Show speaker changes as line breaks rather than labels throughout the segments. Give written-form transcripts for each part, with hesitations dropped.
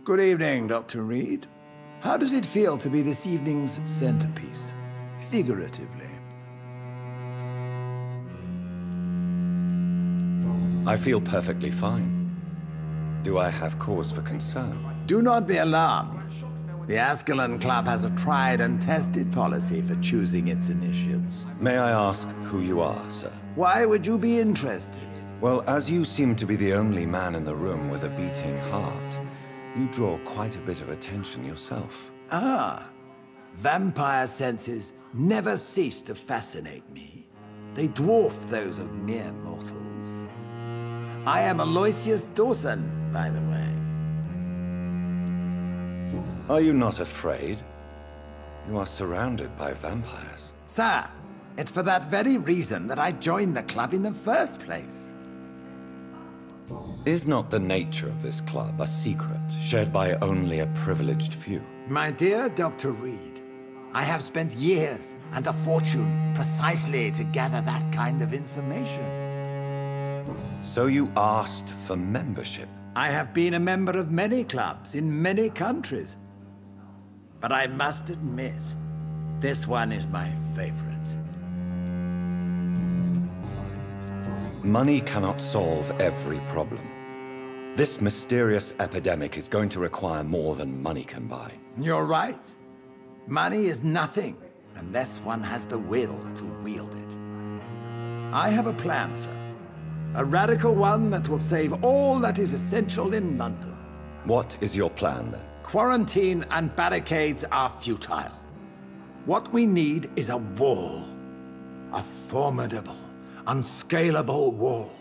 Good evening, Dr. Reed. How does it feel to be this evening's centerpiece, figuratively?
I feel perfectly fine. Do I have cause for concern?
Do not be alarmed. The Ascalon Club has a tried and tested policy for choosing its initiates.
May I ask who you are, sir?
Why would you be interested?
Well, as you seem to be the only man in the room with a beating heart, you draw quite a bit of attention yourself.
Ah, vampire senses never cease to fascinate me. They dwarf those of mere mortals. I am Aloysius Dawson, by the way.
Are you not afraid? You are surrounded by vampires.
Sir, it's for that very reason that I joined the club in the first place.
Is not the nature of this club a secret shared by only a privileged few?
My dear Dr. Reed, I have spent years and a fortune precisely to gather that kind of information.
So you asked for membership?
I have been a member of many clubs in many countries. But I must admit, this one is my favorite.
Money cannot solve every problem. This mysterious epidemic is going to require more than money can buy.
You're right. Money is nothing unless one has the will to wield it. I have a plan, sir. A radical one that will save all that is essential in London.
What is your plan, then?
Quarantine and barricades are futile. What we need is a wall. A formidable, unscalable wall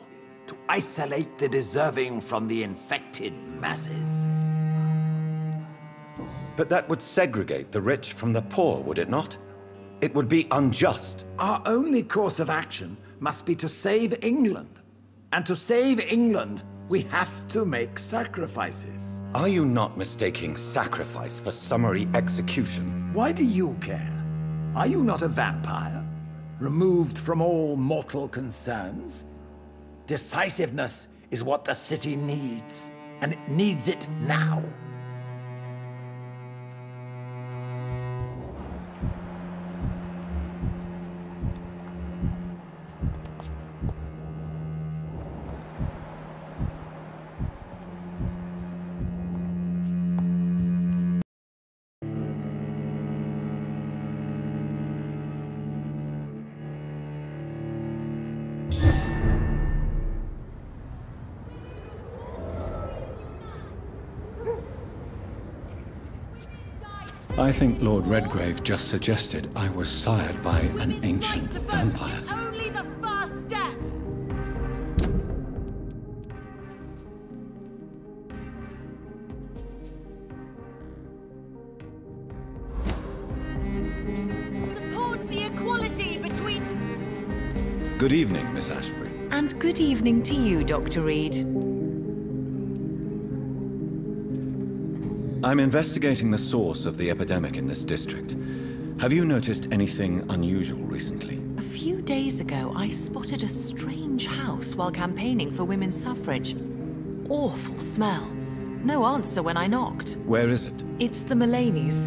to isolate the deserving from the infected masses.
But that would segregate the rich from the poor, would it not? It would be unjust.
Our only course of action must be to save England. And to save England, we have to make sacrifices.
Are you not mistaking sacrifice for summary execution?
Why do you care? Are you not a vampire? Removed from all mortal concerns? Decisiveness is what the city needs, and it needs it now.
I think Lord Redgrave just suggested I was sired by an ancient vampire.
Only the first step. Support the equality between...
Good evening, Miss Ashbury.
And good evening to you, Dr. Reed.
I'm investigating the source of the epidemic in this district. Have you noticed anything unusual recently?
A few days ago, I spotted a strange house while campaigning for women's suffrage. Awful smell. No answer when I knocked.
Where is it?
It's the Mullaneys,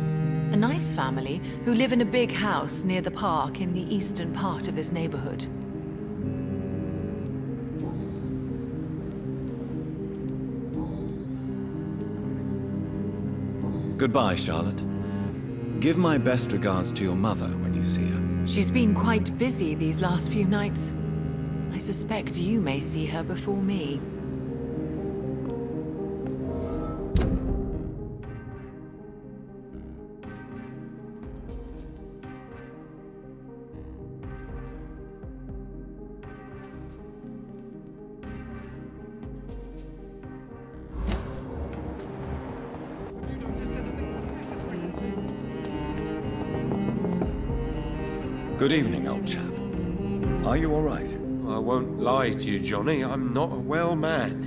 a nice family who live in a big house near the park in the eastern part of this neighborhood.
Goodbye, Charlotte. Give my best regards to your mother when you see her.
She's been quite busy these last few nights. I suspect you may see her before me.
Good evening, old chap. Are you all right?
I won't lie to you, Johnny. I'm not a well man.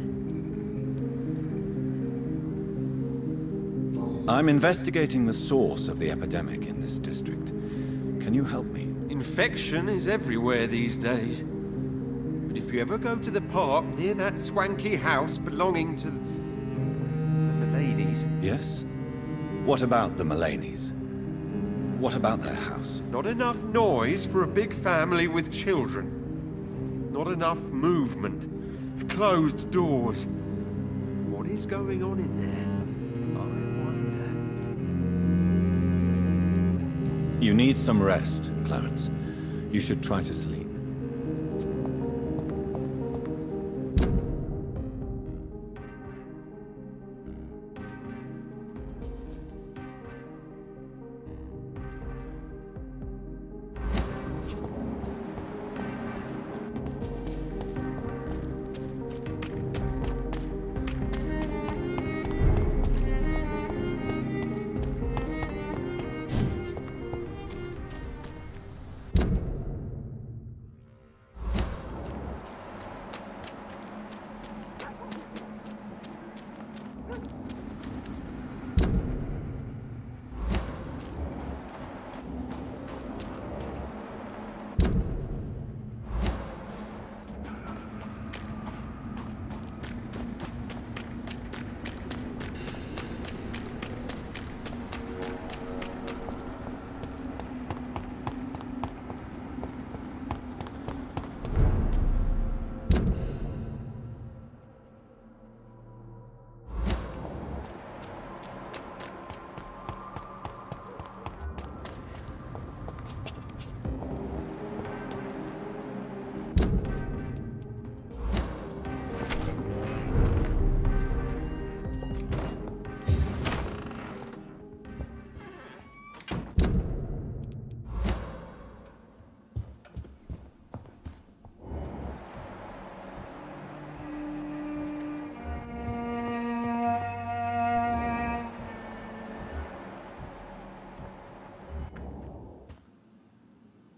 I'm investigating the source of the epidemic in this district. Can you help me?
Infection is everywhere these days. But if you ever go to the park near that swanky house belonging to the ladies.
Yes? What about the Mullaneys? What about their house?
Not enough noise for a big family with children. Not enough movement. Closed doors. What is going on in there? I wonder.
You need some rest, Clarence. You should try to sleep.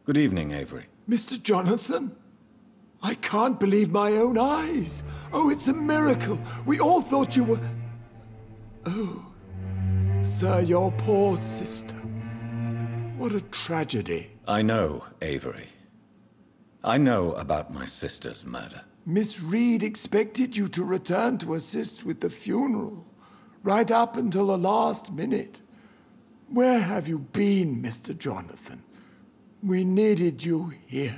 Good evening, Avery.
Mr. Jonathan? I can't believe my own eyes. Oh, it's a miracle. We all thought you were... Oh, sir, your poor sister. What a tragedy.
I know, Avery. I know about my sister's murder.
Miss Reed expected you to return to assist with the funeral, right up until the last minute. Where have you been, Mr. Jonathan? We needed you here.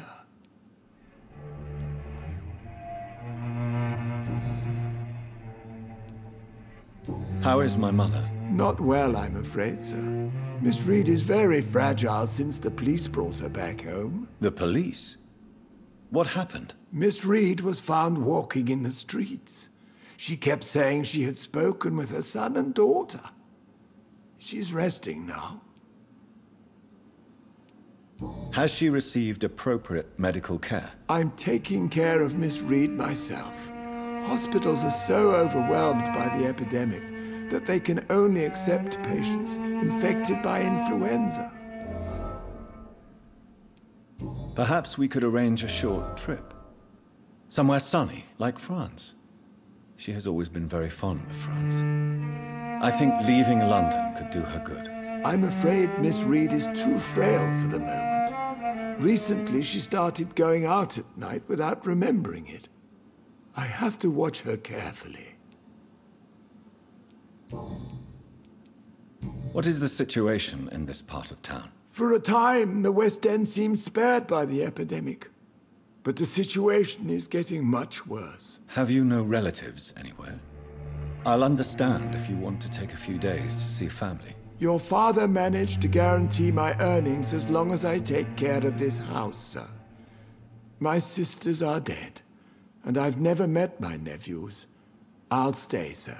How is my mother?
Not well, I'm afraid, sir. Miss Reed is very fragile since the police brought her back home.
The police? What happened?
Miss Reed was found walking in the streets. She kept saying she had spoken with her son and daughter. She's resting now.
Has she received appropriate medical care?
I'm taking care of Miss Reed myself. Hospitals are so overwhelmed by the epidemic that they can only accept patients infected by influenza.
Perhaps we could arrange a short trip. Somewhere sunny, like France. She has always been very fond of France. I think leaving London could do her good.
I'm afraid Miss Reed is too frail for the moment. Recently, she started going out at night without remembering it. I have to watch her carefully.
What is the situation in this part of town?
For a time, the West End seemed spared by the epidemic. But the situation is getting much worse.
Have you no relatives anywhere? I'll understand if you want to take a few days to see family.
Your father managed to guarantee my earnings as long as I take care of this house, sir. My sisters are dead, and I've never met my nephews. I'll stay, sir.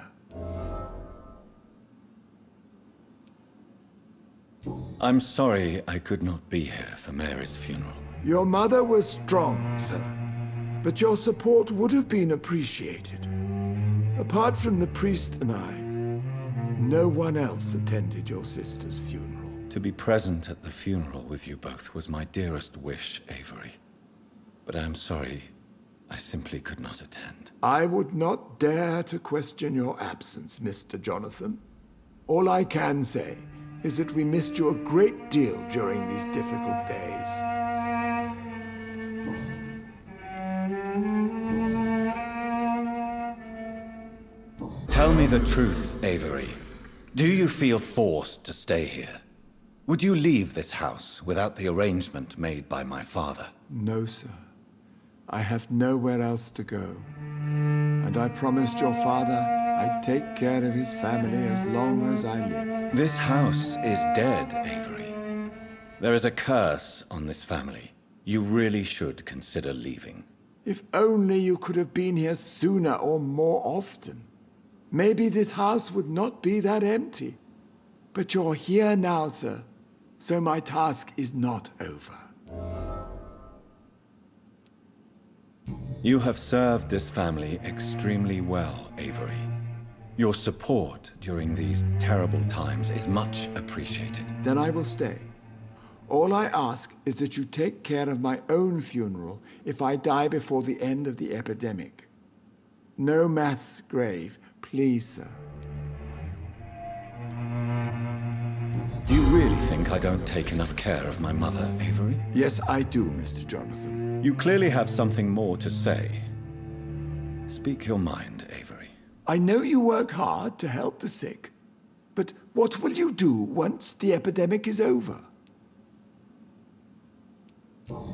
I'm sorry I could not be here for Mary's funeral.
Your mother was strong, sir, but your support would have been appreciated. Apart from the priest and I, no one else attended your sister's funeral.
To be present at the funeral with you both was my dearest wish, Avery. But I am sorry, I simply could not attend.
I would not dare to question your absence, Mr. Jonathan. All I can say is that we missed you a great deal during these difficult days.
Tell me the truth, Avery. Do you feel forced to stay here? Would you leave this house without the arrangement made by my father?
No, sir. I have nowhere else to go. And I promised your father I'd take care of his family as long as I lived.
This house is dead, Avery. There is a curse on this family. You really should consider leaving.
If only you could have been here sooner or more often. Maybe this house would not be that empty. But you're here now, sir. So my task is not over.
You have served this family extremely well, Avery. Your support during these terrible times is much appreciated.
Then I will stay. All I ask is that you take care of my own funeral if I die before the end of the epidemic. No mass grave, please, sir.
Do you really think I don't take enough care of my mother, Avery?
Yes, I do, Mr. Jonathan.
You clearly have something more to say. Speak your mind, Avery.
I know you work hard to help the sick, but what will you do once the epidemic is over?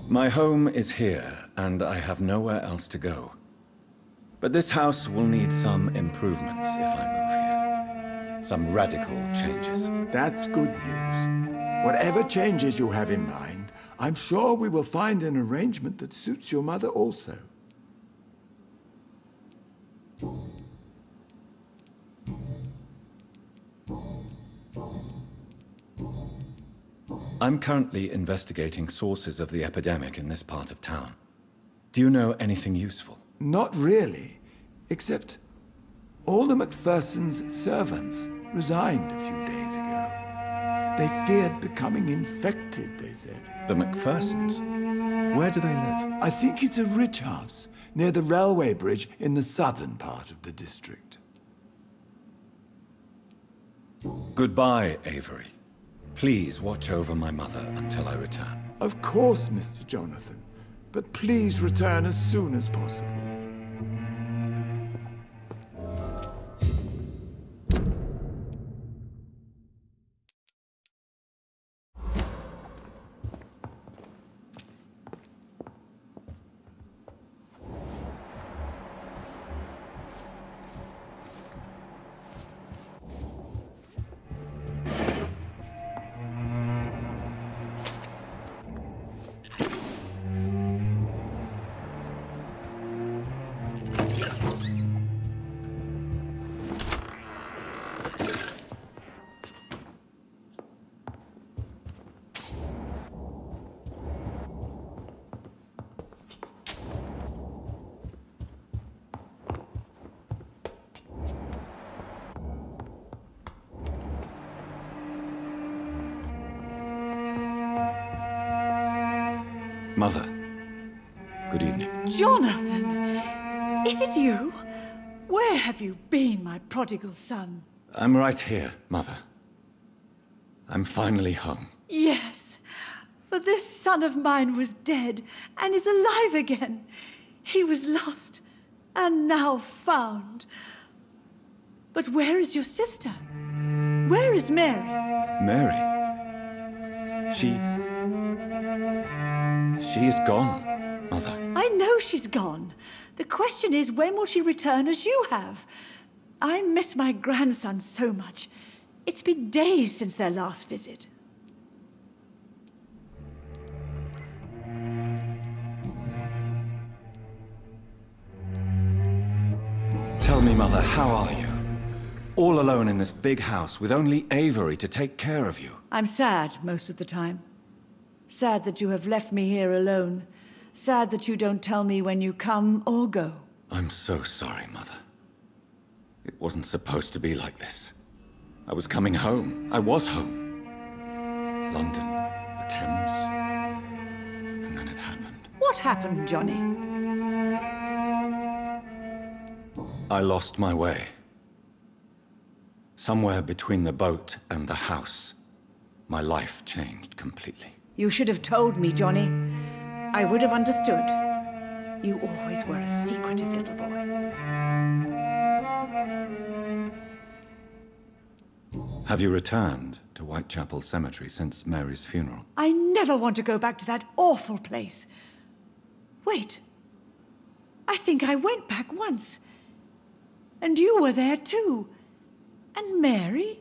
My home is here, and I have nowhere else to go. But this house will need some improvements if I move here. Some radical changes.
That's good news. Whatever changes you have in mind, I'm sure we will find an arrangement that suits your mother also.
I'm currently investigating sources of the epidemic in this part of town. Do you know anything useful?
Not really, except all the MacPherson's servants resigned a few days ago. They feared becoming infected, they said.
The MacPhersons? Where do they live?
I think it's a rich house near the railway bridge in the southern part of the district.
Goodbye, Avery. Please watch over my mother until I return.
Of course, Mr. Jonathan. But please return as soon as possible.
Mother, good evening.
Jonathan! Is it you? Where have you been, my prodigal son?
I'm right here, Mother. I'm finally home.
Yes, for this son of mine was dead and is alive again. He was lost and now found. But where is your sister? Where is Mary?
Mary? She is gone, Mother.
I know she's gone. The question is, when will she return as you have? I miss my grandson so much. It's been days since their last visit.
Tell me, Mother, how are you? All alone in this big house with only Avery to take care of you.
I'm sad most of the time. Sad that you have left me here alone. Sad that you don't tell me when you come or go.
I'm so sorry, Mother. It wasn't supposed to be like this. I was coming home. I was home. London, the Thames, and then it happened.
What happened, Johnny?
I lost my way. Somewhere between the boat and the house, my life changed completely.
You should have told me, Johnny. I would have understood. You always were a secretive little boy.
Have you returned to Whitechapel Cemetery since Mary's funeral?
I never want to go back to that awful place. Wait. I think I went back once. And you were there too. And Mary?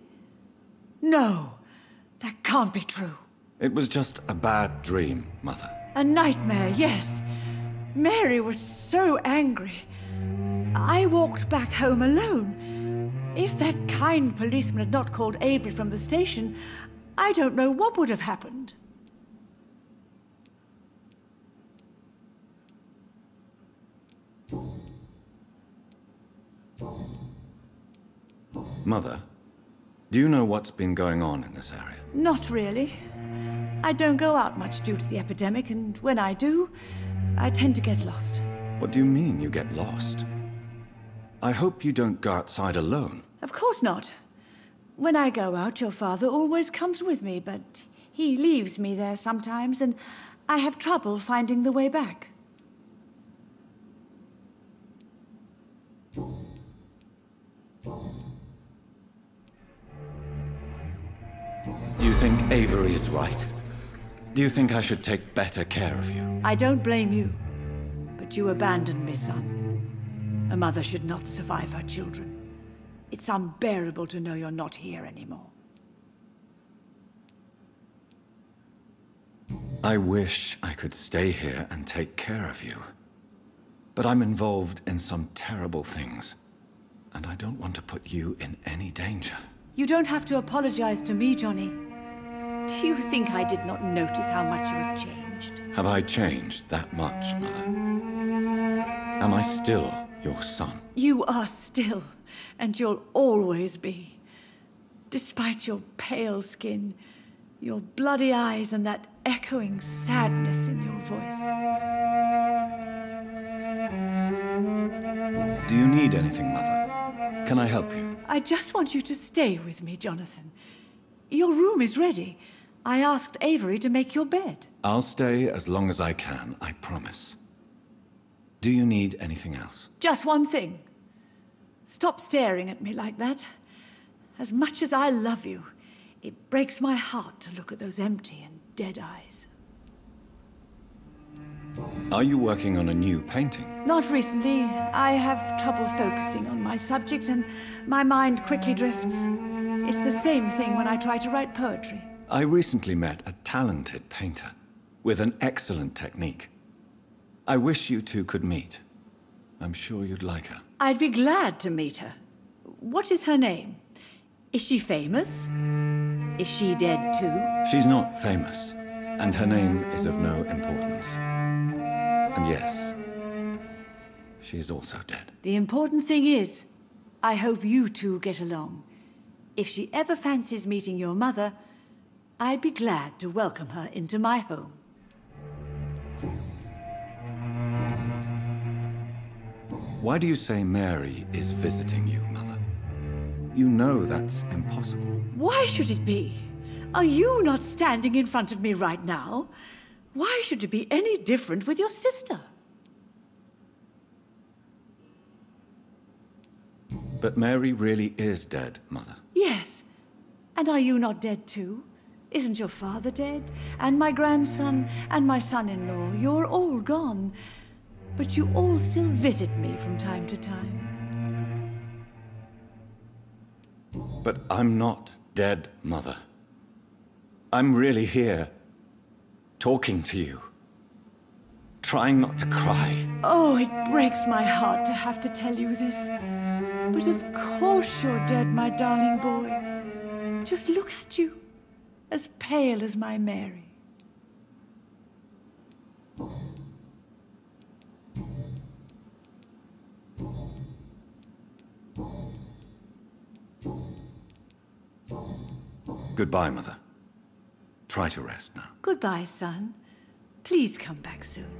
No, that can't be true.
It was just a bad dream, Mother.
A nightmare, yes. Mary was so angry. I walked back home alone. If that kind policeman had not called Avery from the station, I don't know what would have happened.
Mother, do you know what's been going on in this area?
Not really. I don't go out much due to the epidemic, and when I do, I tend to get lost.
What do you mean you get lost? I hope you don't go outside alone.
Of course not. When I go out, your father always comes with me, but he leaves me there sometimes, and I have trouble finding the way back.
Do you think Avery is right? Do you think I should take better care of you?
I don't blame you, but you abandoned me, son. A mother should not survive her children. It's unbearable to know you're not here anymore.
I wish I could stay here and take care of you. But I'm involved in some terrible things, and I don't want to put you in any danger.
You don't have to apologize to me, Johnny. Do you think I did not notice how much you have changed?
Have I changed that much, Mother? Am I still your son?
You are still, and you'll always be. Despite your pale skin, your bloody eyes, and that echoing sadness in your voice.
Do you need anything, Mother? Can I help you?
I just want you to stay with me, Jonathan. Your room is ready. I asked Avery to make your bed.
I'll stay as long as I can, I promise. Do you need anything else?
Just one thing. Stop staring at me like that. As much as I love you, it breaks my heart to look at those empty and dead eyes.
Are you working on a new painting?
Not recently. I have trouble focusing on my subject, and my mind quickly drifts. It's the same thing when I try to write poetry.
I recently met a talented painter with an excellent technique. I wish you two could meet. I'm sure you'd like her.
I'd be glad to meet her. What is her name? Is she famous? Is she dead too?
She's not famous, and her name is of no importance. And yes, she is also dead.
The important thing is, I hope you two get along. If she ever fancies meeting your mother, I'd be glad to welcome her into my home.
Why do you say Mary is visiting you, Mother? You know that's impossible.
Why should it be? Are you not standing in front of me right now? Why should it be any different with your sister?
But Mary really is dead, Mother.
Yes. And are you not dead too? Isn't your father dead? And my grandson, and my son-in-law, you're all gone. But you all still visit me from time to time.
But I'm not dead, Mother. I'm really here, talking to you, trying not to cry.
Oh, it breaks my heart to have to tell you this. But of course you're dead, my darling boy. Just look at you, as pale as my Mary.
Goodbye, Mother. Try to rest now.
Goodbye, son. Please come back soon.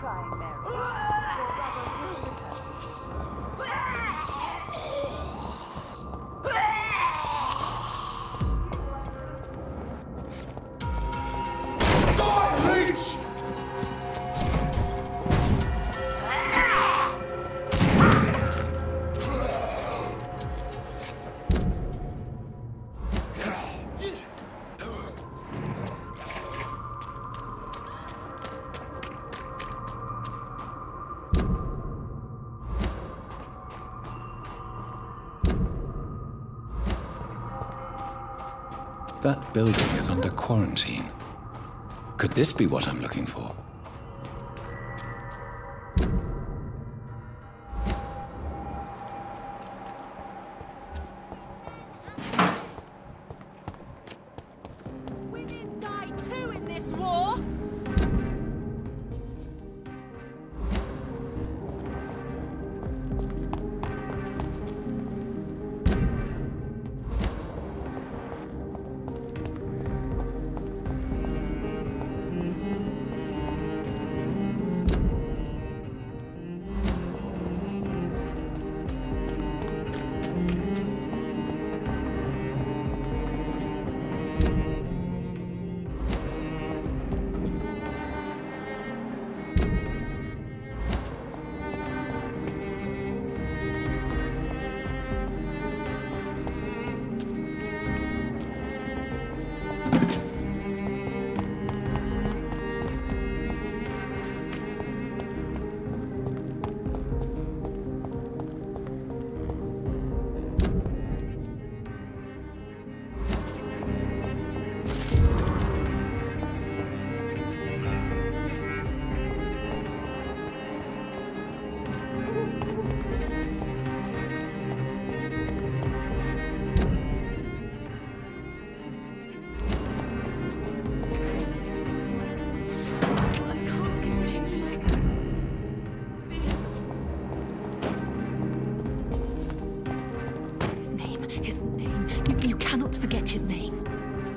crying, Mary. Your brother wounded
That building is under quarantine. Could this be what I'm looking for?
Women die too in this war!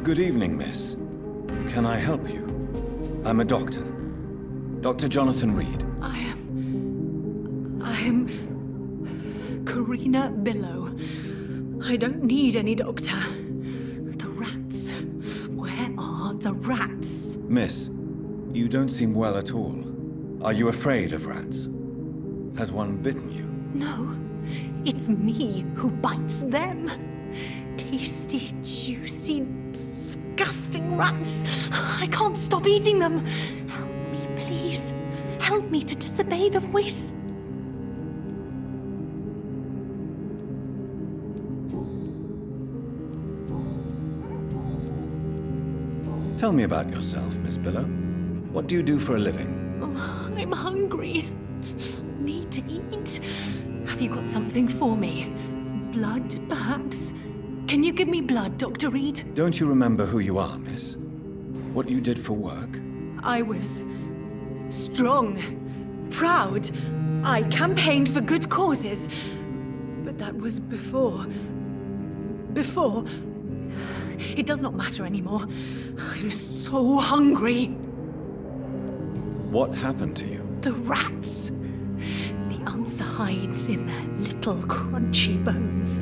Good evening, miss. Can I help you? I'm a doctor. Dr. Jonathan Reed.
I am CARINA BILLOW. I don't need any doctor. The rats. Where are the rats?
Miss, you don't seem well at all. Are you afraid of rats? Has one bitten you?
No, it's me who bites them. Tasty, juicy, disgusting rats. I can't stop eating them. Help me, please. Help me to disobey the voice.
Tell me about yourself, Miss Billow. What do you do for a living?
Oh, I'm hungry. Need to eat. Have you got something for me? Blood, perhaps? Can you give me blood, Dr. Reed?
Don't you remember who you are, miss? What you did for work?
I was strong, proud. I campaigned for good causes. But that was before. It does not matter anymore. I'm so hungry.
What happened to you?
The rats. The answer hides in their little crunchy bones.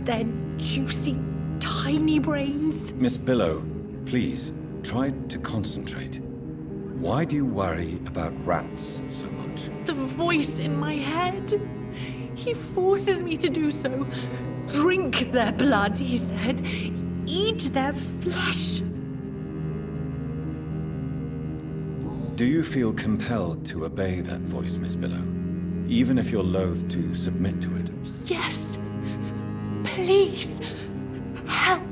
Their juicy, tiny brains.
Miss Billow, please, try to concentrate. Why do you worry about rats so much?
The voice in my head. He forces me to do so. Drink their blood, he said. Eat their flesh.
Do you feel compelled to obey that voice, Miss Billow? Even if you're loath to submit to it?
Yes. Please. Help.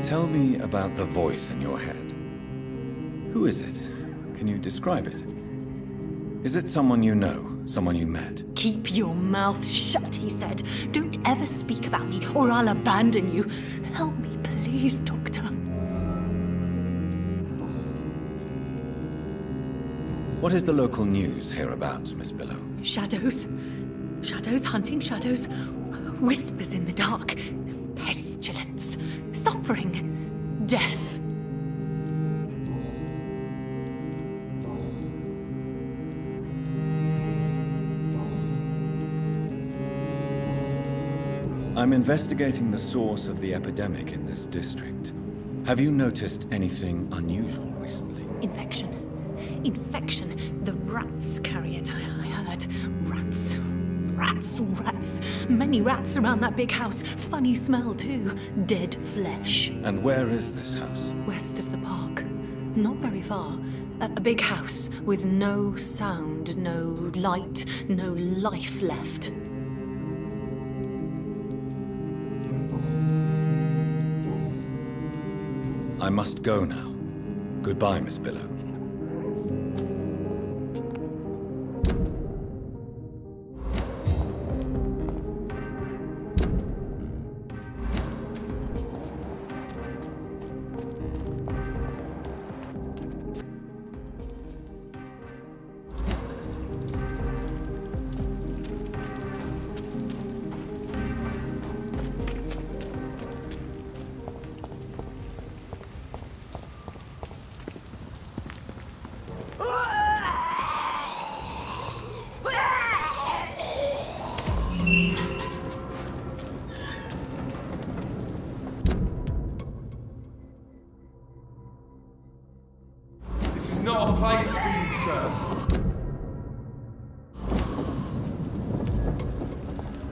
Tell me about the voice in your head. Who is it? Can you describe it? Is it someone you know? Someone you met?
Keep your mouth shut, he said. Don't ever speak about me, or I'll abandon you. Help me, please, Doctor.
What is the local news hereabouts, Miss Billow?
Shadows. Shadows hunting shadows. Whispers in the dark. Pestilence. Suffering. Death.
I'm investigating the source of the epidemic in this district. Have you noticed anything unusual recently?
Infection. Infection. The rats carry it, I heard. Rats. Rats, rats. Many rats around that big house. Funny smell, too. Dead flesh.
And where is this house?
West of the park. Not very far. A big house with no sound, no light, no life left.
I must go now. Goodbye, Miss Billow.
Not a place for you, sir.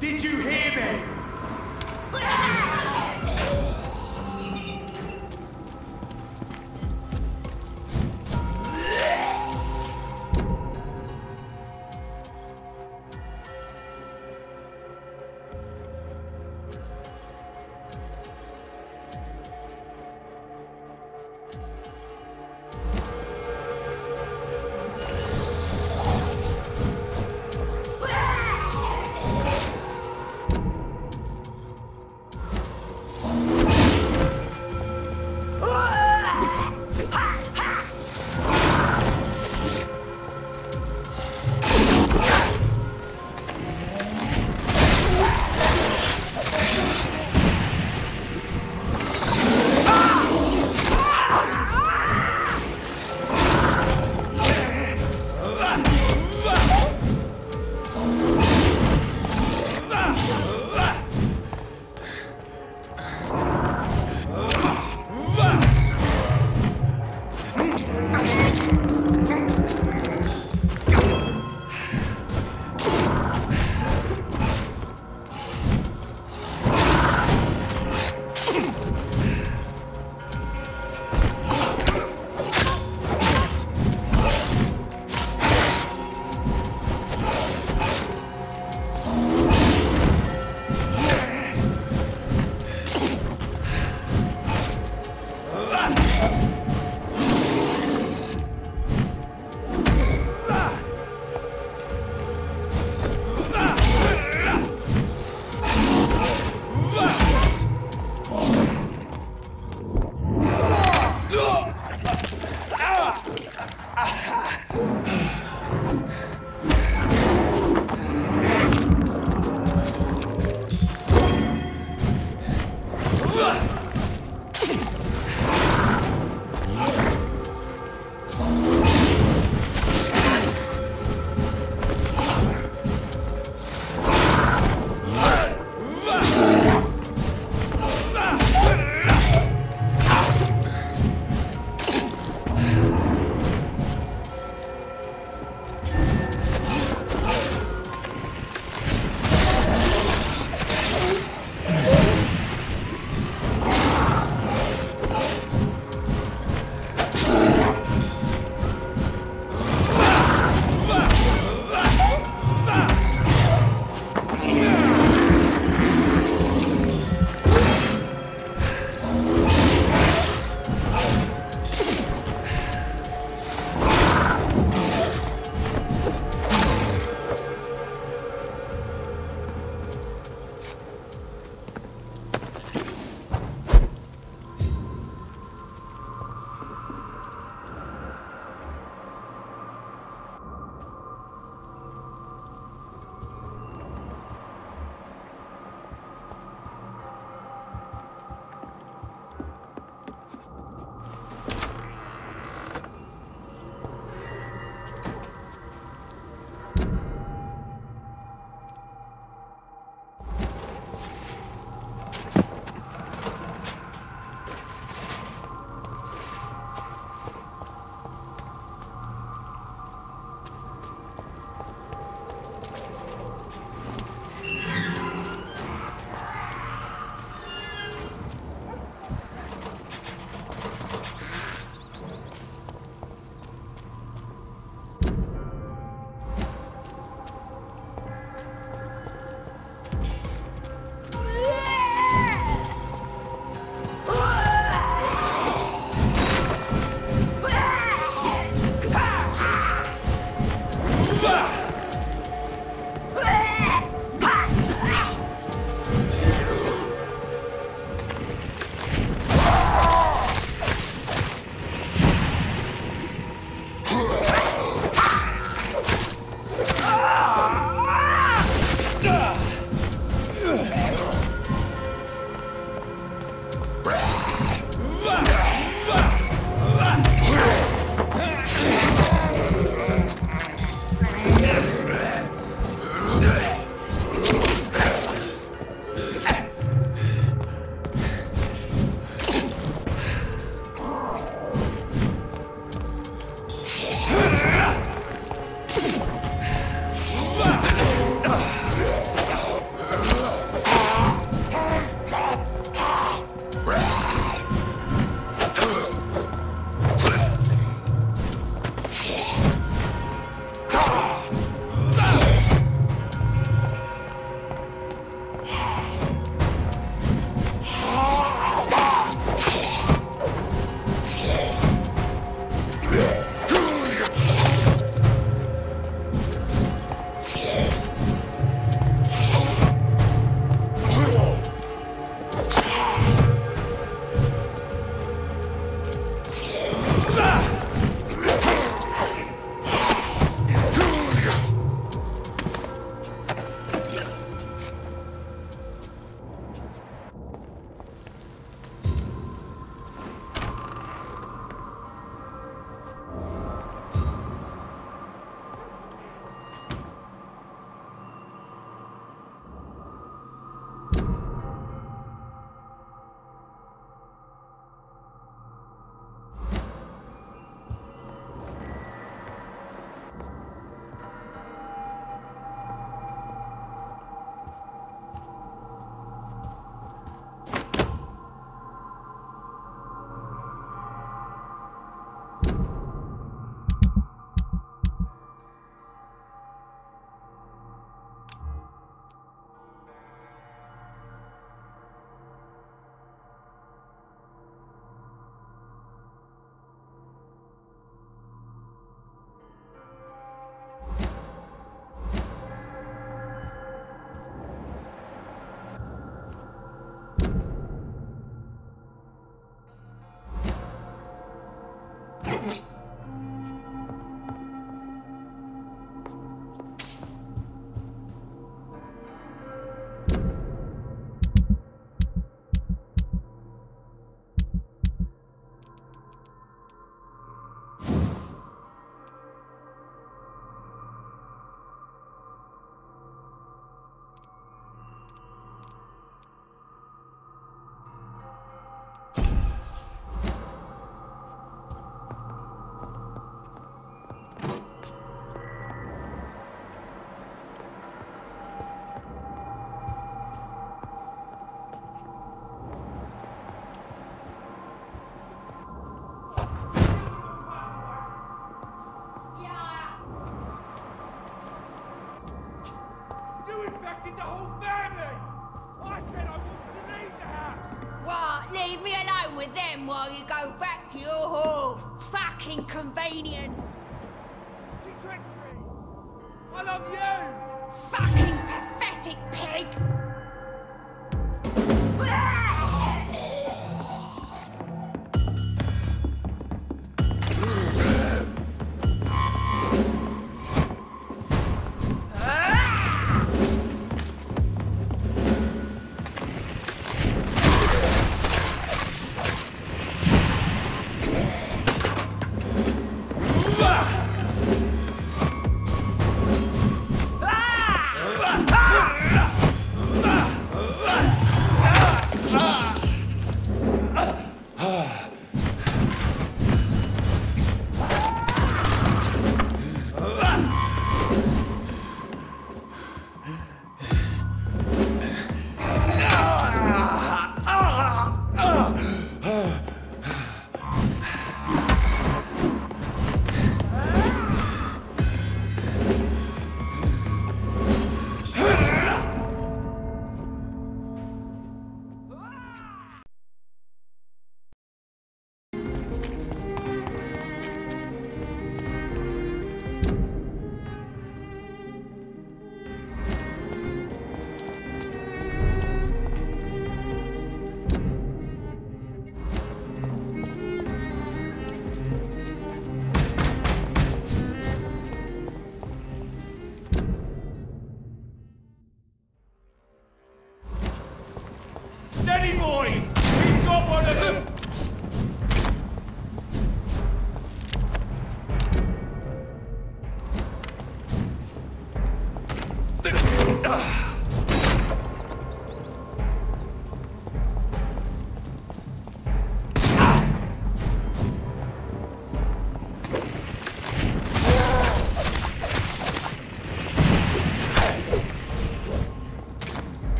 Did you hear me? You infected the whole family! I said I wanted to leave the house!
What? Leave me alone with them while you go back to your hall. Fucking convenient.
She tricked me! I love you!
Fucking pathetic pig!
Steady, boys! We've got one of them!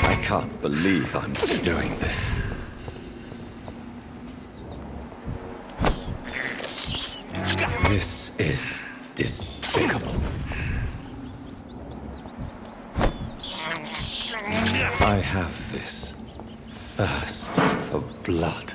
I can't believe I'm doing this. This is despicable. I have this thirst for blood.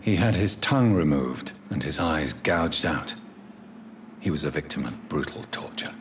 He had his tongue removed and his eyes gouged out. He was a victim of brutal torture.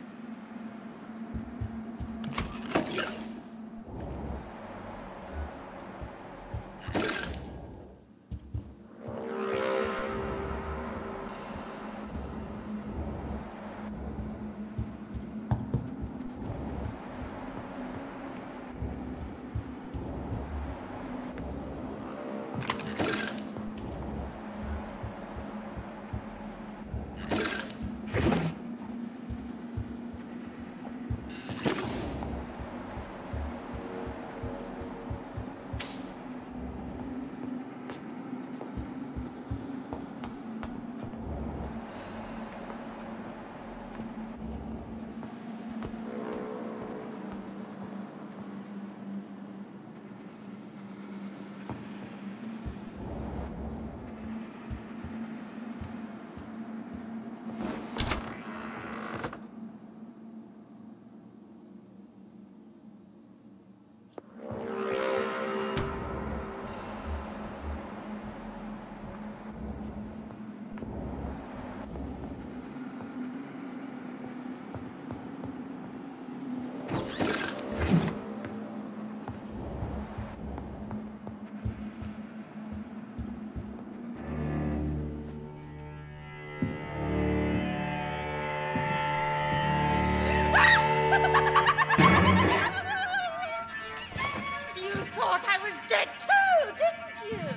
You thought I was dead too, didn't you?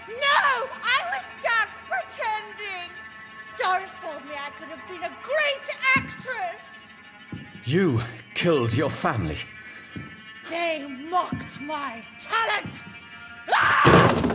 No, I was just pretending. Doris told me I could have been a great actress.
You killed your family.
They mocked my talent. Ah!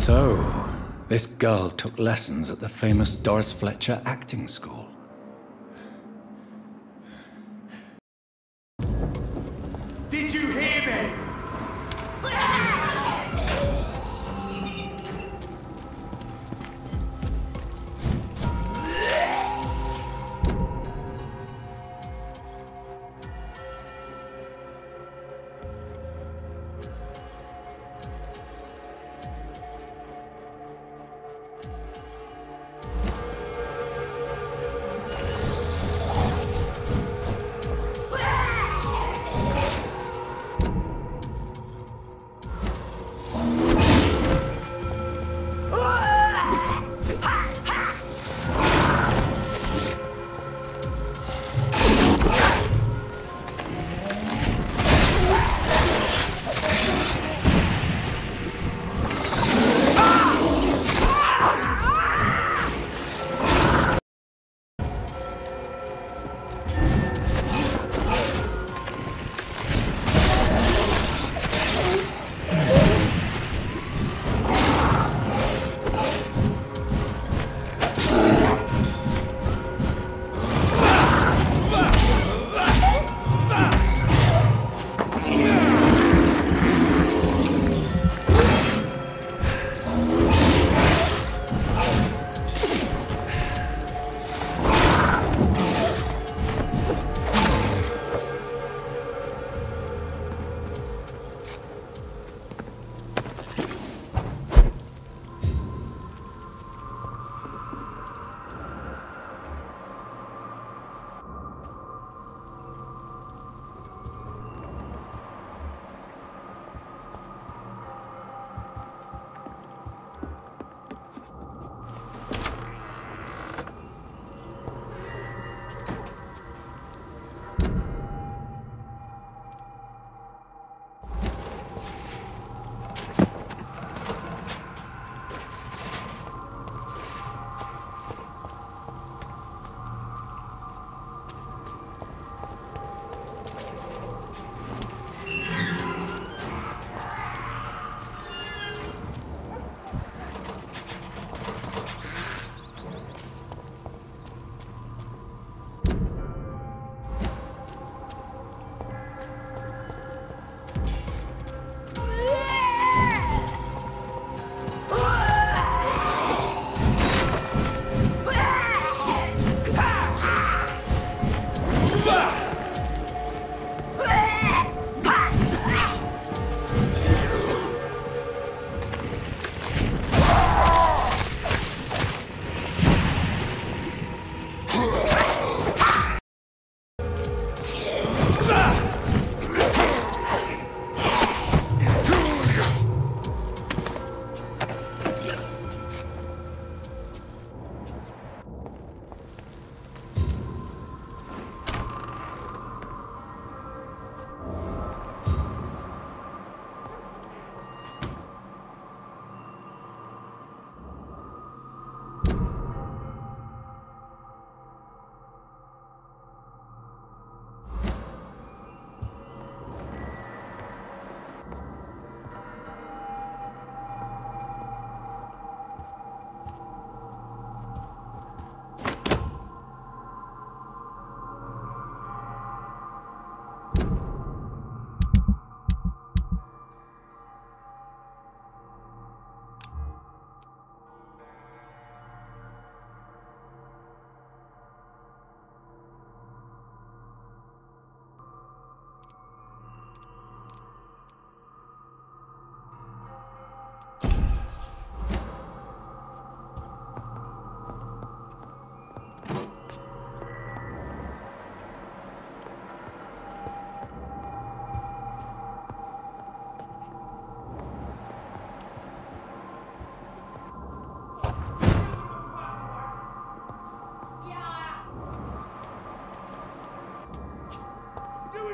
So, this girl took lessons at the famous Doris Fletcher acting school.
Did you hear me?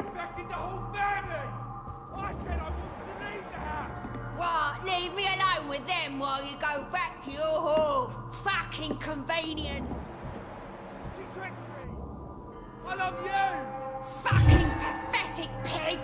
infected the whole family! I said I wanted to leave the house!
What? Leave me alone with them while you go back to your hall. Fucking convenient.
She tricked me! I love you!
Fucking pathetic pig!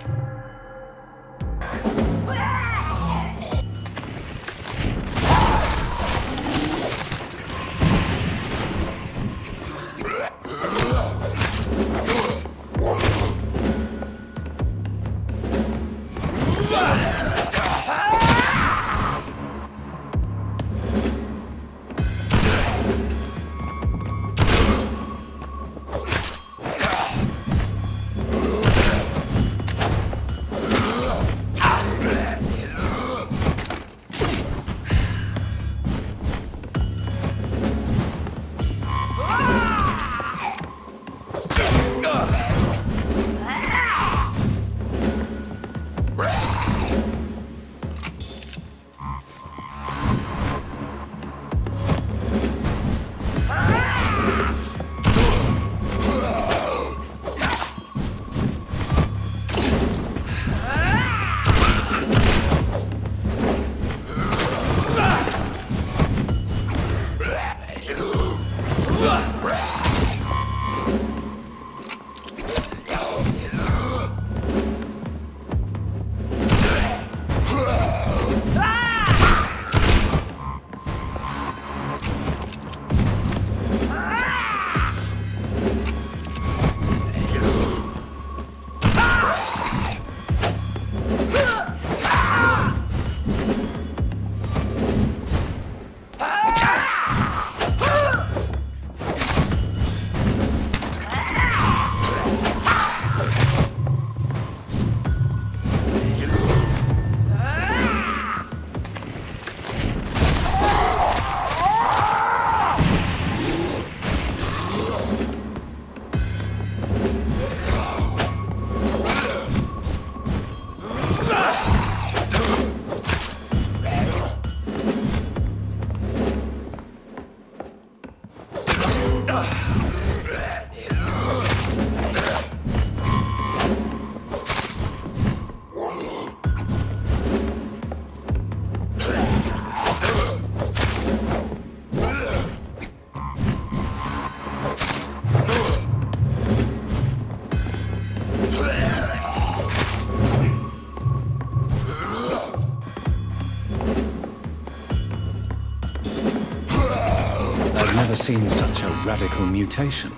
never seen such a radical mutation.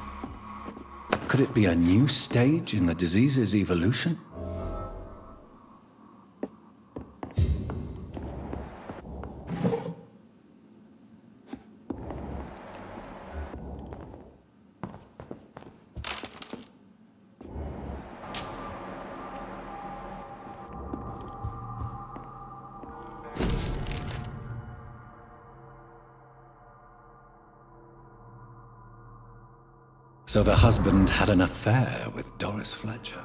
Could it be a new stage in the disease's evolution? So the husband had an affair with Doris Fletcher.